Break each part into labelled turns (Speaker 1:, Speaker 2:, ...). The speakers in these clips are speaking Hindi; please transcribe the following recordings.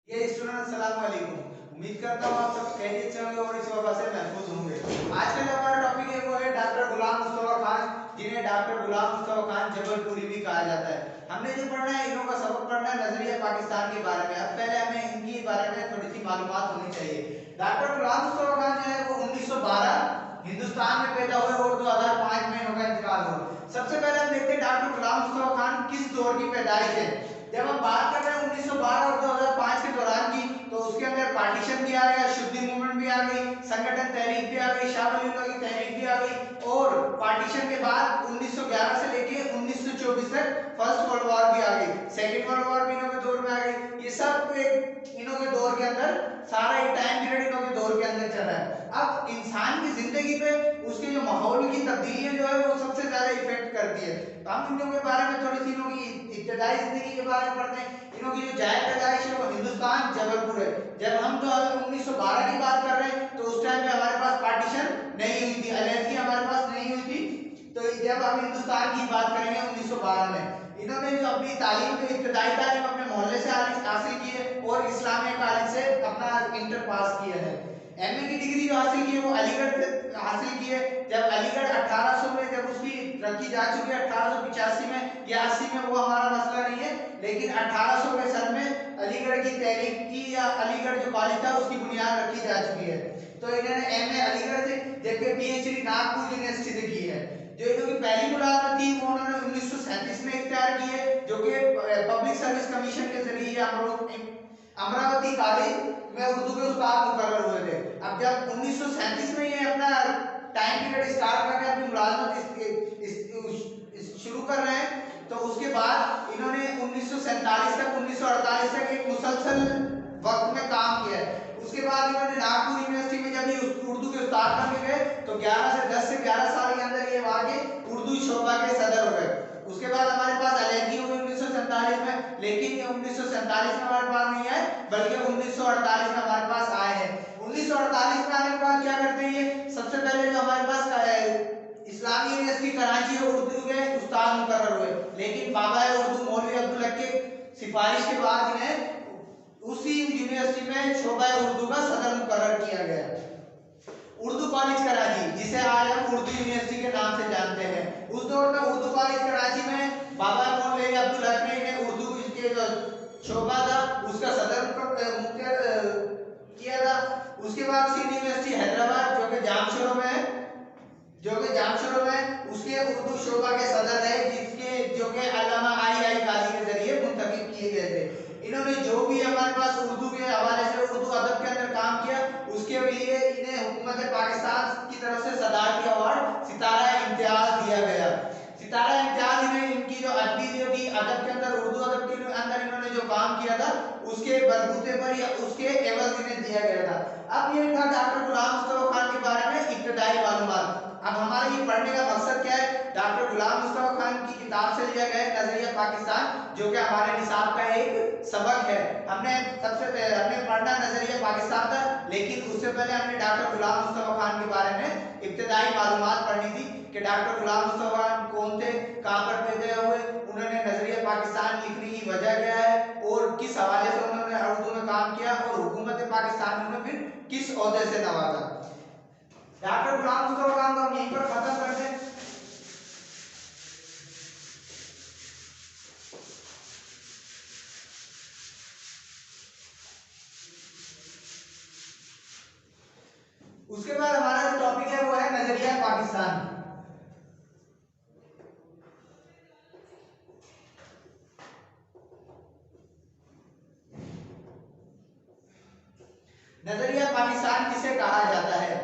Speaker 1: ये स्टूडेंट अस्सलाम वालेकुम। उम्मीद करता हूँ आप सब खैरियत से होंगे और इस वबा से महफूज होंगे। आज का जो हमारा टॉपिक है वो है डॉक्टर गुलाम मुस्तफा खान, जिन्हें डॉक्टर गुलाम मुस्तफा खान जबलपुरी भी कहा जाता है। हमने जो पढ़ना है, इन्हों का सबक पढ़ना है नजरिया पाकिस्तान के बारे में। अब पहले हमें इनके बारे में थोड़ी सी मालूमात होनी चाहिए। डॉक्टर गुलाम मुस्तफा खान जो है वो 1912 हिंदुस्तान में पैदा हुए और 2005 में इनका इंतकाल हुआ। सबसे पहले हम देखते हैं डॉक्टर गुलाम मुस्तफा खान किस दौर की पैदाइश है। जब हम बात कर रहे हैं 1912 और 2005 के दौरान की, तो उसके अंदर पार्टीशन भी आ गया, शुद्धि मूवमेंट भी आ गई, संगठन तहरीक भी आ गई, शाह वली अल्लाह की तहरीक भी आ गई, और पार्टीशन के बाद 1911 से लेके 1924 तक फर्स्ट वर्ल्ड वॉर भी आ गई, सेकंड वर्ल्ड वॉर भी इन्हों के दौर में आ गई। ये सब इन्हों के दौर के अंदर सारा एक टाइम पीरियड इन्हों के दौर के अंदर चल रहा है। अब इंसान की जिंदगी पे उसके जो माहौल की तब्दीलियां जो है वो सबसे ज्यादा इफेक्ट करती है। तो हम इन्हों के बारे में थोड़ी सी इन्हों की इब्तदाई जिंदगी के बारे में पढ़ते हैं। इन्हों की जो जायज पैदाइश है वो हिंदुस्तान जबलपुर है। जब हम तो 1912 की बात कर रहे हैं तो उस टाइम पे हमारे पास पार्टीशन नहीं हुई थी, अलहदगी हमारे पास नहीं हुई थी। तो जब हम हिंदुस्तान की बात करेंगे 1912 में, इन्होंने जो अपनी तालीम की इब्तदाई तालीम अपने मोहल्ले से हासिल की है और इस्लामिया कॉलेज से अपना इंटर पास किया है। एमए की डिग्री जो हासिल की है वो अलीगढ़ से हासिल की है। जब अलीगढ़ 1800 में जब उसकी रखी जा चुकी है, 1885 में या 80 में, वो हमारा मसला नहीं है, लेकिन 1800 के सन में अलीगढ़ की तहरीक की या अलीगढ़ जो कॉलेज था उसकी बुनियाद रखी जा चुकी है। तो इन्होंने एमए अलीगढ़ से जबकि पीएचडी नागपुर यूनिवर्सिटी से की है। जो इनकी पहली मुलाकात थी वो उन्होंने 1937 में इख्तियार की है, जो कि पब्लिक सर्विस कमीशन के जरिए अमरावती कॉलेज में उर्दू के उस्ताद मुकर्रर हुए थे। अब जब 1937 में ये अपना टाइम पीरियड स्टार्ट करके अपनी मुलाजमत शुरू कर रहे हैं, तो उसके बाद इन्होंने 1947 तक 1948 तक एक मुसलसल वक्त में काम किया है। उसके बाद इन्होंने नागपुर यूनिवर्सिटी में जब ये उर्दू के उस्ताद बन गए तो 10 से 11 साल के अंदर ये वहां के उर्दू शोबा के सदर हो गए। उसके बाद हमारे पास अलहदगी हुई 1947 में, लेकिन ये 1947 में हमारे पास नहीं आए बल्कि 1948 में हमारे पास आए हैं। 1948 में आने के बाद क्या करते हैं ये, सबसे पहले जो हमारे पास इस्लामी यूनिवर्सिटी कराची है उर्दू के उस्ताद मुकर्रर हुए, लेकिन बाबा उर्दू मौलवी अब्दुल हक के सिफारिश के बाद इन्हें उसी यूनिवर्सिटी में शोबा उर्दू का सदर मुकर्रर किया गया। उर्दू कॉलेज कराची, जिसे आज हम उर्दू यूनिवर्सिटी के नाम से जानते हैं, उस दौर में उर्दू कॉलेज कराची में बाबा मौलवी अब्दुल हक ने उर्दू के जो शोबा था उसका सदर किया था। उसके बाद सिंध यूनिवर्सिटी हैदराबाद जो कि जामशोरों में है, उसके उर्दू शोबा के सदर है, जिसके जो कि अल्लामा आई काजी के जरिए मुंतखब किए गए थे। इन्होंने जो भी हमारे पास उर्दू के हवाले से उर्दू अदब के अंदर काम किया, उसके लिए इन्हें हुकूमत पाकिस्तान की तरफ से सदारती अवार्ड सितारा इम्तियाज दिया गया। सितारा इम्तियाज इन्हें इनकी जो अदबी जो की अदब के अंदर उर्दू अदब के अंदर इन्होंने जो काम किया था उसके बलबूते पर या उसके एवज इन्हें दिया गया था। अब ये था डॉक्टर गुलाम मुस्तफा खान के बारे में इब्तदाई मालूमात। अब हमारे ये पढ़ने का मकसद क्या है, डॉक्टर गुलाम मुस्तफा खान की किताब से लिया गया नजरिया पाकिस्तान, जो कि हमारे निसाब का एक सबक है। हमने पढ़ना नजरिया पाकिस्तान था, लेकिन उससे पहले हमने डॉक्टर गुलाम मुस्तफा खान के बारे में इब्तदाई मालूमात पढ़नी थी कि डॉक्टर गुलाम मुस्तफा खान कौन थे, कहां पर पैदा हुए, उन्होंने नजरिया पाकिस्तान लिखने की वजह क्या है और किस हवाले से उन्होंने उर्दू में काम किया और हुकूमत पाकिस्तान में फिर किस ओहदे से नवाजा। डॉक्टर गुलाम मुस्तफा खान को हम यहीं पर खत्म करते हैं। उसके बाद हमारा जो टॉपिक है वो है नजरिया पाकिस्तान। नजरिया पाकिस्तान किसे कहा जाता है?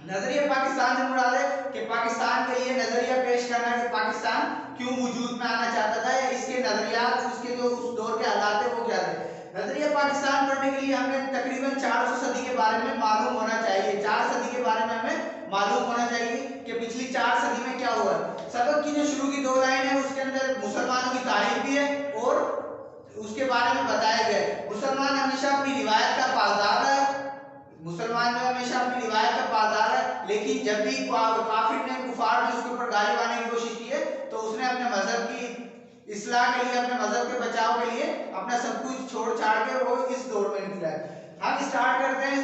Speaker 1: नजरिया पाकिस्तान से मुराद है कि पाकिस्तान के लिए नजरिया पेश करना कि पाकिस्तान क्यों वजूद में आना चाहता था या इसके नजरियात, उसके जो उस दौर के हालात थे वो क्या थे। नजरिया पाकिस्तान पढ़ने के लिए हमें तकरीबन 400 सदी के बारे में मालूम होना चाहिए। 4 सदी के बारे में हमें मालूम होना चाहिए कि पिछली 4 सदी में क्या हुआ। सबक की जो शुरू की 2 लाइन है उसके अंदर मुसलमानों की तारीफ भी है और उसके बारे में बताया गया है। मुसलमान हमेशा अपनी रिवायत का पासदार है, मुसलमान जो हमेशा अपनी रिवायत का पासदार है, लेकिन जब भी काफिर ने कुफार ने उसके ऊपर गालिब आने की कोशिश की है तो उसने अपने मजहब की इस्लाह के लिए, अपने मजहब के बचाव के लिए अपना सब कुछ छोड़ छाड़ के वो इस दौर में निकला है। हम स्टार्ट करते हैं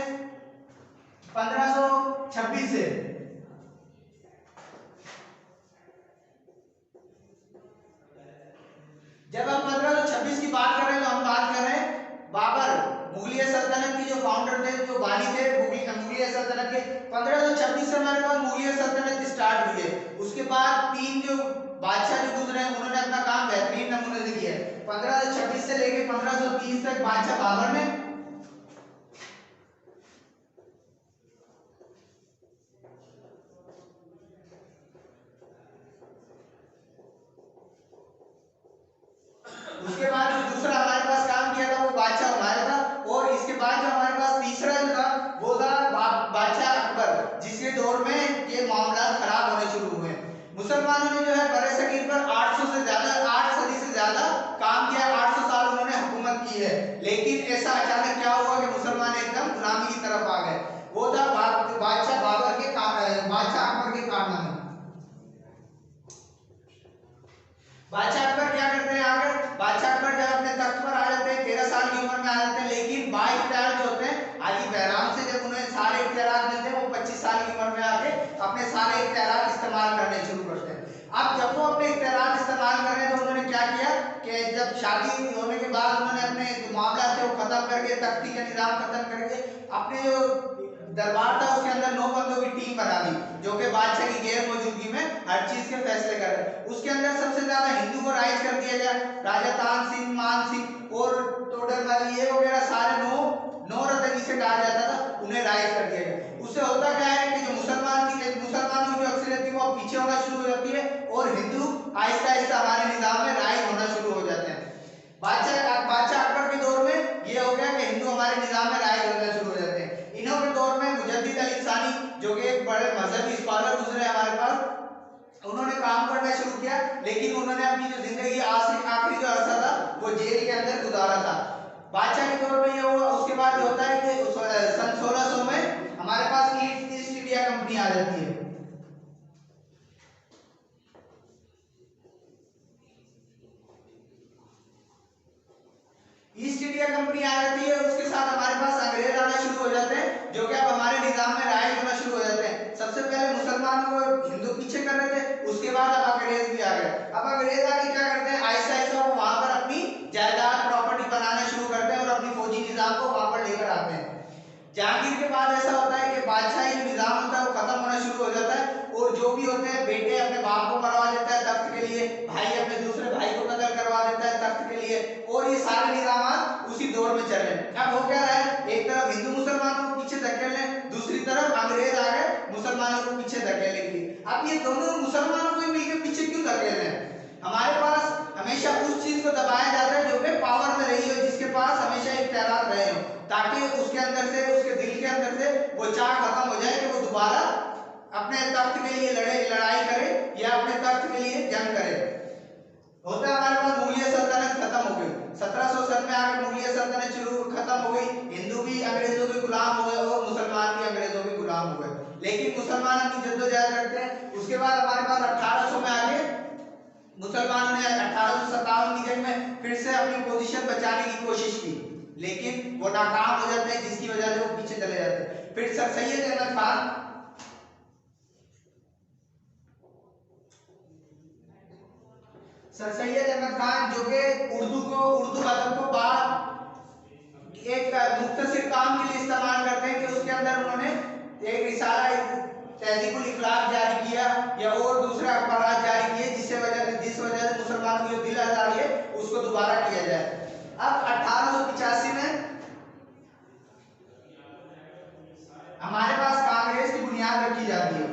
Speaker 1: 1526 से। जब हम 1526 की बात कर रहे हैं तो हम बात कर रहे हैं बाबर मुगलिया सल्तनत की जो फाउंडर थे, जो बानी थे मुगलिया सल्तनत के। 1526 से हमारे पास मुगलिया सल्तनत स्टार्ट हुई है। उसके बाद 3 जो बादशाह जो गुजरे हैं उन्होंने अपना काम बेहतरीन नमूने से किया है। 1526 से लेकर 1530 तक बादशाह बाबर ने उसके बाद जो दूसरा हमारे पास काम किया था वो बादशाह हुमायूं था। और इसके बाद जो हमारे पास तीसरा जो था वो था बादशाह अकबर, जिसके दौर में ये मामला खराब होने शुरू हुए। मुसलमानों ने जो है बड़े सगीर पर 800 से ज्यादा 8 सदी से ज्यादा काम किया, 800 साल उन्होंने हुकूमत की है। लेकिन ऐसा अचानक क्या हुआ कि मुसलमान एकदम गुलामी की तरफ आ गए। वो था बादशाह बाबर के बादशाह अकबर के कारनामे। बादशाह अकबर क्या करते हैं आगे, बादशाह अकबर जब अपने तख्त पर आ जाते हैं 13 साल की उम्र में आ जाते हैं। लेकिन बाइख्तियार जो होते हैं हाजी बहराम से जब उन्हें सारे इख्तियारात मिलते हैं वो 25 साल की उम्र में आके अपने सारे इख्तियारात इस्तेमाल करने शुरू करते हैं। अब जब वो अपने इख्तियारात इस्तेमाल कर रहे हैं तो उन्होंने क्या किया कि जब शादी होने के बाद उन्होंने अपने जो मामला थे वो खत्म करके, तख्ती का निजाम खत्म करके अपने जो दरबार था उसके अंदर 9 बंदों की टीम बना दी, जो कि बादशाह की गैर मौजूदगी में हर चीज के फैसले कर रहे। उसके अंदर सबसे ज्यादा हिंदू को राइज कर दिया गया। राजा तान सिंह, मान सिंह और टोडरमल ये वगैरह सारे नौ रतनी से कहा जाता था, उन्हें राइज कर दिया गया। उससे होता क्या है कि जो मुसलमानों की अक्सरियत थी वो पीछे होना शुरू हो जाती है और हिंदू आहिस्ता आहिस्ता हमारे निजाम में राइज होना शुरू हो जाते हैं। बादशाह अकबर के दौर में ये हो गया कि हिंदू हमारे निजाम में राइज होना शुरू हो जाते हैं। इन्हों के दौर में मुजद्दिद अली सानी जो कि एक बड़े मजहबी स्कॉलर गुजरे हमारे पास, उन्होंने काम करना शुरू किया। लेकिन उन्होंने अपनी जो जिंदगी आखिरी जो अरसा था वो जेल के अंदर गुजारा था। बादशाह के दौर में ये हुआ। उसके बाद जो होता है कि सन 1600 में हमारे पास ईस्ट इंडिया कंपनी आ जाती है। ईस्ट इंडिया कंपनी आ जाती है। उसके साथ हमारे पास अंग्रेज आना शुरू हो जाते हैं, जो कि अब हमारे निजाम में राइज होना शुरू हो जाते हैं। सबसे पहले मुसलमान को हिंदू पीछे कर रहे थे, उसके बाद अब अंग्रेज भी आ गए। अब अंग्रेज आके क्या करते हैं, आहिस्ता आहिस्ता वो वहां पर अपनी जायदाद प्रॉपर्टी बनाना शुरू करते हैं और अपनी फौजी निजाम को वहां पर लेकर आते हैं। जहांगीर के बाद ऐसा होता है कि बादशाही जो निजाम होता है वो खत्म होना शुरू हो जाता है और जो भी होते हैं बेटे अपने बाप को मरवा देता है तख्त के लिए, भाई अपने दूसरे भाई को कत्ल करवा देता है तख्त के लिए, और ये सारे निजाम उसी दौर में चल रहे हैं। अब हो क्या रहा है, एक तरफ हिंदू मुसलमानों को पीछे धकेल रहे हैं, दूसरी तरफ अंग्रेज आ गए मुसलमानों को पीछे धकेलने के लिए। अब ये दोनों मुसलमानों को मिलकर पीछे क्यों धकेल रहे हैं? हमारे पास हमेशा उस चीज को दबाया जाता है जो कि पावर में रही हो, जिसके पास हमेशा इख्तियारात रहे हो, ताकि उसके अंदर से, उसके दिल के अंदर से वो चाह खत्म हो जाए कि वो दोबारा अपने तख्त के लिए लड़ाई करे या अपने तख्त के लिए जंग करे। होता है हमारे पास मुगलिया सल्तनत खत्म हो गई, 1700 सन में आकर मुगलिया सल्तनत शुरू खत्म हो गई। हिंदू भी अंग्रेजों के गुलाम हो गए और मुसलमान भी अंग्रेजों के गुलाम हो गए। लेकिन मुसलमान अपनी जद्दोजहद करते हैं। उसके बाद हमारे पास 1800 में आके मुसलमानों ने 1857 की जंग में फिर से अपनी पोजीशन बचाने की कोशिश की, लेकिन वो नाकाम हो जाते हैं, जिसकी वजह से वो पीछे चले जाते हैं। फिर सर सैयद अहमद खान जो कि उर्दू अदब को एक मुख्तसर काम के लिए इस्तेमाल करते हैं कि उसके अंदर उन्होंने एक रिसाला तहजीबुल इखलाक जारी किया या और दूसरे अखबार जारी किए, जिस वजह से मुसलमानों की जो दिल आजारी है उसको दोबारा किया जाए। अब 1885 में हमारे पास कांग्रेस की बुनियाद रखी जाती है।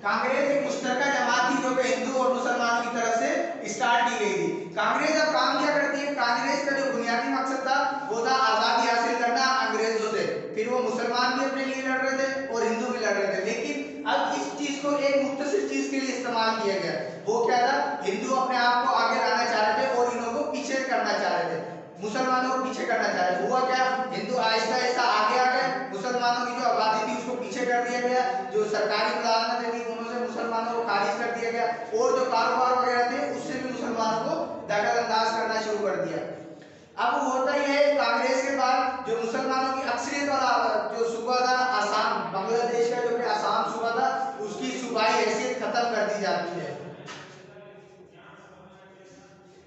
Speaker 1: कांग्रेस एक मुश्तरका जमात थी जो कि हिंदू और मुसलमानों की तरफ से स्टार्ट की गई थी। कांग्रेस अब काम क्या करती है, कांग्रेस का जो बुनियादी मकसद था वो था आजादी हासिल करना अंग्रेजों से। फिर वो मुसलमान भी अपने लिए लड़ रहे थे और हिंदू भी लड़ रहे थे, लेकिन अब इस चीज को एक मुख्तसर चीज के लिए इस्तेमाल किया गया। वो क्या था, हिंदू अपने आप को आगे लाना चाह रहे थे और इन्हों को पीछे करना चाह रहे थे, मुसलमानों को पीछे करना चाह रहे थे। हुआ क्या, हिंदू आहिस्ता आहिस्ता आगे आ गए, मुसलमानों की जो आबादी थी उसको पीछे कर दिया गया, जो सरकारी मुलाजमतें थी उनसे मुसलमानों को खारिज कर दिया गया और जो कारोबार वगैरह थे उससे भी मुसलमानों को दखल अंदाज करना शुरू कर दिया। अब होता ही है कांग्रेस के बाद जो मुसलमानों की अक्सरियत वाला जो सूबा था आसाम, बांग्लादेश का जो कि आसाम सूबा था, उसकी सूबाई हैसियत खत्म कर दी जाती है।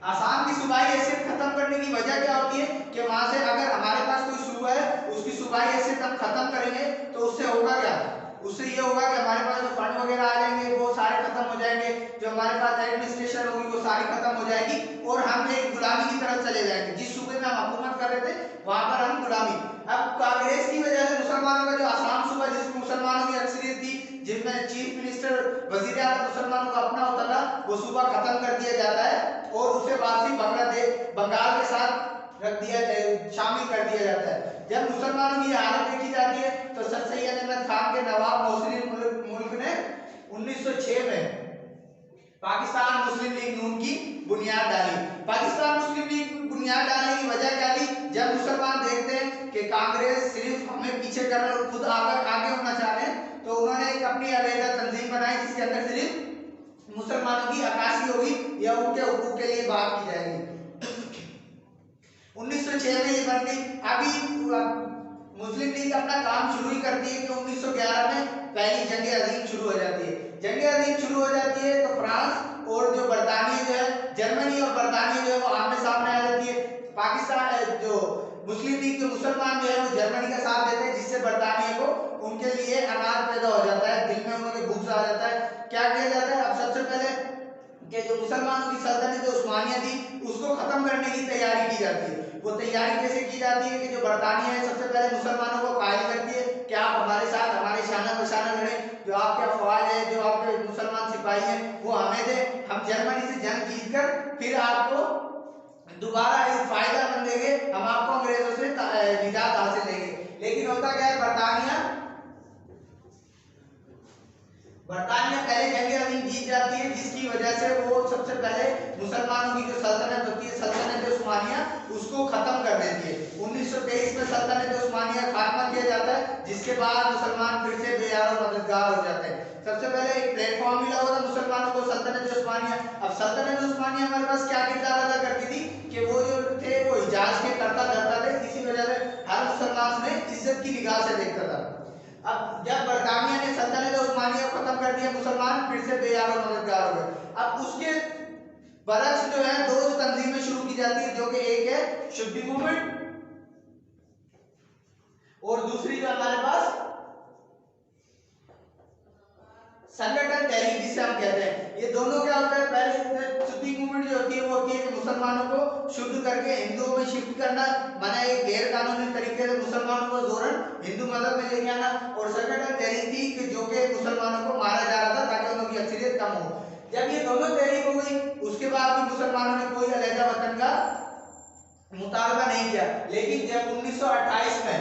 Speaker 1: आसाम की सूबाई हैसियत खत्म करने की वजह क्या होती है कि वहां से अगर हमारे पास कोई सूबा है उसकी सूबाई हैसियत हम खत्म करेंगे तो उससे होगा क्या, उससे ये होगा कि हमारे पास जो फंड वगैरह आ जाएंगे वो सारे खत्म हो जाएंगे, जो हमारे पास एडमिनिस्ट्रेशन होगी वो सारी खत्म हो जाएगी और हम एक गुलामी की तरफ चले जाएंगे। जिस सूबे में हम हुकूमत कर रहे थे वहां पर हम गुलामी। अब कांग्रेस की वजह से मुसलमानों का जो आसाम सूबा जिसमें मुसलमानों की अक्सरियत थी, जिसमें चीफ मिनिस्टर वजीर आज़म मुसलमानों का अपना होता था, वो सूबा खत्म कर दिया जाता है और उसे वापसी बांग्लादेश बंगाल के साथ रख दिया शामिल कर दिया जाता है। जब मुसलमानों की हालत देखी जाती है तो सर सैयद अहमद खान के नवाब मोहसिन मुल्क ने 1906 में पाकिस्तान मुस्लिम लीग नून की बुनियाद डाली। पाकिस्तान मुस्लिम लीग की बुनियाद डालने की वजह क्या थी, जब मुसलमान देखते हैं कि कांग्रेस सिर्फ हमें पीछे कर रहे और खुद आगे होना चाह रहे हैं, तो उन्होंने एक अपनी अलग तंजीम बनाई जिसके अंदर सिर्फ मुसलमानों की अक्कासी होगी या उनके हुकूक के लिए बात की जाएगी। 1906 में ये बन गई। अभी मुस्लिम लीग अपना काम शुरू ही करती है कि 1911 में पहली जंग अजीम शुरू हो जाती है। जंग अजीम शुरू हो जाती है तो फ्रांस और जो बरतानिया जो है, जर्मनी और बरतानिया जो है वो आमने सामने आ जाती है। पाकिस्तान जो मुस्लिम लीग के मुसलमान जो है वो जर्मनी का साथ देते हैं, जिससे बरतानिया को उनके लिए अनाज पैदा हो जाता है, दिल में उन्हें भूख आ जाता है। क्या किया जाता है, अब सबसे पहले कि जो मुसलमानों की सल्तनत उस्मानिया थी उसको खत्म करने की तैयारी की जाती है। वो तैयारी कैसे की जाती है कि जो बरतानिया है सबसे पहले मुसलमानों को कायल करती है कि आप हमारे साथ हमारे शाना बशाना लड़े, जो आपके अफवाज है, जो आपके मुसलमान सिपाही हैं वो हमें दे, हम जर्मनी से जंग जीत कर फिर आपको दोबारा इस फायदा बन देंगे, हम आपको अंग्रेजों से निजात हासिल देंगे। लेकिन होता क्या है, बरतानिया पहले जंग अजीम जीत जाती है, जिसकी वजह से वो सबसे पहले मुसलमानों की जो सल्तनत होती है सल्तनत उस्मानिया उसको खत्म कर देती है। 1923 में सल्तनत उस्मानिया खात्मा किया जाता है, जिसके बाद मुसलमान फिर से बेयार और मददगार हो जाते हैं। सबसे पहले एक प्लेटफॉर्म मिला हुआ था मुसलमानों को सल्तनत उस्मानिया। अब सल्तनत उस्मानिया हमारे पास क्या किरदार अदा करती थी कि वो जो थे वो हिजाज के करता धरता थे, इसी वजह से हर मुसलमान ने इज्जत की निगाह से देखता था। अब जब बरतानिया ने सल्तनत उस्मानिया को खत्म कर दिया, मुसलमान फिर से बेयार और मददगार हो गए। अब उसके बरक्स जो है दो तंजीमें शुरू की जाती है, जो कि एक है शुद्धी मूवमेंट और दूसरी जो हमारे पास संगठन तहरीक जिसे हम कहते हैं। ये दोनों क्या होता है, पहले शुद्धि मूवमेंट जो होती है वो होती है कि मुसलमानों को शुद्ध करके हिंदुओं में शिफ्ट करना, माना एक गैर कानूनी तरीके से मुसलमानों को जोरन हिंदू मजहब में लेके आना। और संगठन तहरीक थी कि जो कि मुसलमानों को मारा जा रहा था ताकि उनकी अक्सरियत कम हो। जब ये दोनों तहरीक हो गई उसके बाद भी मुसलमानों ने कोई अलहदा वतन का मुतालबा नहीं किया। लेकिन जब 1928 में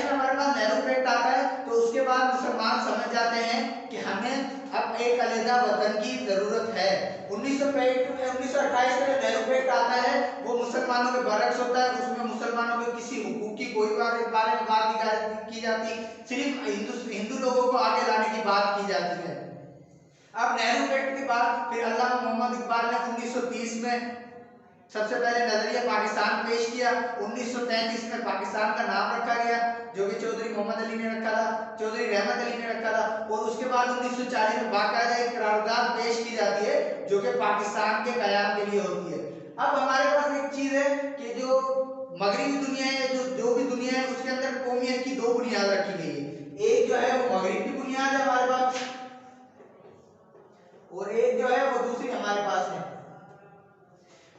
Speaker 1: हमारे पास नेहरू पैक्ट आता है तो उसके बाद मुसलमान समझ जाते हैं कि हमें अब एक अलहदा वतन की जरूरत है। 1928 में नेहरू पैक्ट आता है वो मुसलमानों के बरक्स होता है, उसमें मुसलमानों के किसी हुकूक की कोई बारे में बात की जाती, सिर्फ हिंदू लोगों को आगे लाने की बात की जाती है। अब नेहरू पैक्ट के बाद फिर अल्लामा मोहम्मद इकबाल ने 1930 में सबसे पहले नजरिया पाकिस्तान पेश किया। 1933 में पाकिस्तान का नाम रखा गया जो कि चौधरी मोहम्मद अली ने रखा था, चौधरी रहमत अली ने रखा था। और उसके बाद 1940 में बाकायदा एक करारदाद पेश की जाती है जो कि पाकिस्तान के कयाम के लिए होती है। अब हमारे पास एक चीज है कि जो मगरबी दुनिया है, जो भी दुनिया है उसके अंदर कौमियत की दो बुनियाद रखी गई है। एक जो है वो मगरब की बुनियाद है हमारे पास और एक जो है वो दूसरी हमारे पास है।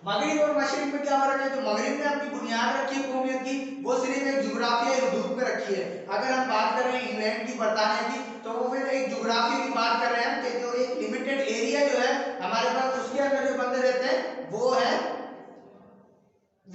Speaker 1: मगरिब और मशरिक में क्या फर्क है, तो मगरिब ने अपनी बुनियाद रखी है कौमियत की, वो सिर्फ एक जुग्राफियाई हदूद पे रखी है। अगर हम बात कर रहे हैं इंग्लैंड की, बरतानिया की, तो वो फिर एक जुग्राफिया की बात कर रहे हैं कि जो एक लिमिटेड एरिया जो है हमारे पास उसके अंदर जो बंदे रहते हैं वो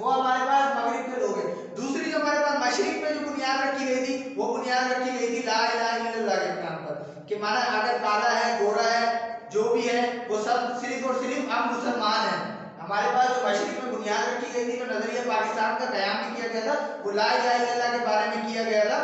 Speaker 1: हमारे पास मगरिब के लोग हैं। दूसरी जो हमारे पास मशरिक में जो बुनियाद रखी गई थी वो बुनियाद रखी गई थी ला इलाहा इल्लल्लाह के नाम पर, कि माना अगर काला है गोरा है जो भी है वो सब सिर्फ और सिर्फ हम मुसलमान हैं। हमारे पास जो मशरिक में बुनियाद रखी गई थी, जो नजरिया पाकिस्तान का कयाम भी किया गया था, वो ला इलाहा इल्लल्लाह के बारे में किया गया था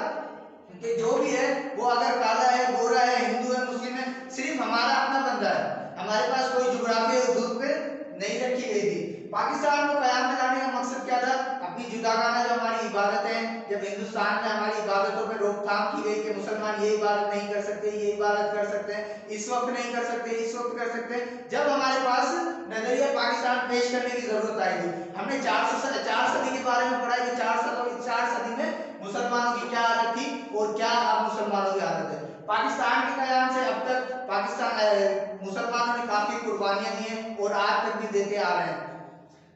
Speaker 1: कि जो भी है वो अगर काला है, गोरा है, हिंदू है, मुस्लिम है, सिर्फ हमारा अपना बंदा है। हमारे पास कोई जुग्राफी और दूर पे नहीं रखी गई थी। पाकिस्तान को कयाम में लाने का मकसद क्या था? अपनी जुदागाना जो हमारी इबादत है, जब हिंदुस्तान में हमारी इबादतों पे रोकथाम की गई कि मुसलमान ये इबादत नहीं कर सकते, ये इबादत कर सकते हैं, इस वक्त नहीं कर सकते, इस वक्त कर सकते हैं, जब हमारे पास नजरिया पाकिस्तान पेश करने की जरूरत आई थी। हमने 4 सदी के बारे में पढ़ा कि 4 सदी में मुसलमानों की क्या हालत थी और क्या अब मुसलमानों की हालत है। पाकिस्तान के कयाम से अब तक मुसलमानों ने काफी कुर्बानियां दी हैं और आज तक भी देते आ रहे हैं।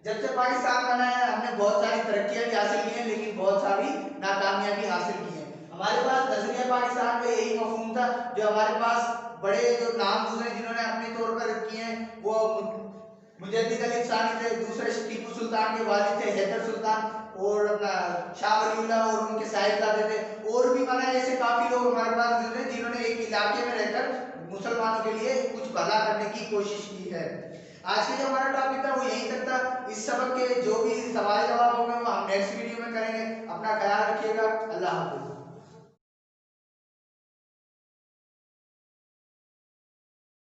Speaker 1: जब से पाकिस्तान बना है हमने बहुत सारी तरक्कियां भी हासिल की हैं, लेकिन बहुत सारी नाकामियां भी हासिल की हैं। हमारे पास नजरिया पाकिस्तान का यही मफहूम था, जो हमारे पास बड़े जो नाम गुजरे जिन्होंने अपने तौर पर किए हैं, वो मुजद्दिद अली सानी थे, दूसरे टीपू सुल्तान के वालिद थे हैदर सुल्तान, और अपना शाह वलीउल्लाह और उनके साहिबजादे थे। और भी माना ऐसे काफी लोग हमारे पास गुजरे जिन्होंने एक इलाके में रहकर मुसलमानों के लिए कुछ भला करने की कोशिश की है। आज के जो हमारा टॉपिक था वो यहीं तक था। इस सबक के जो भी सवाल जवाब होंगे वो हम नेक्स्ट वीडियो में करेंगे। अपना ख्याल रखिएगा। अल्लाह हाफिज।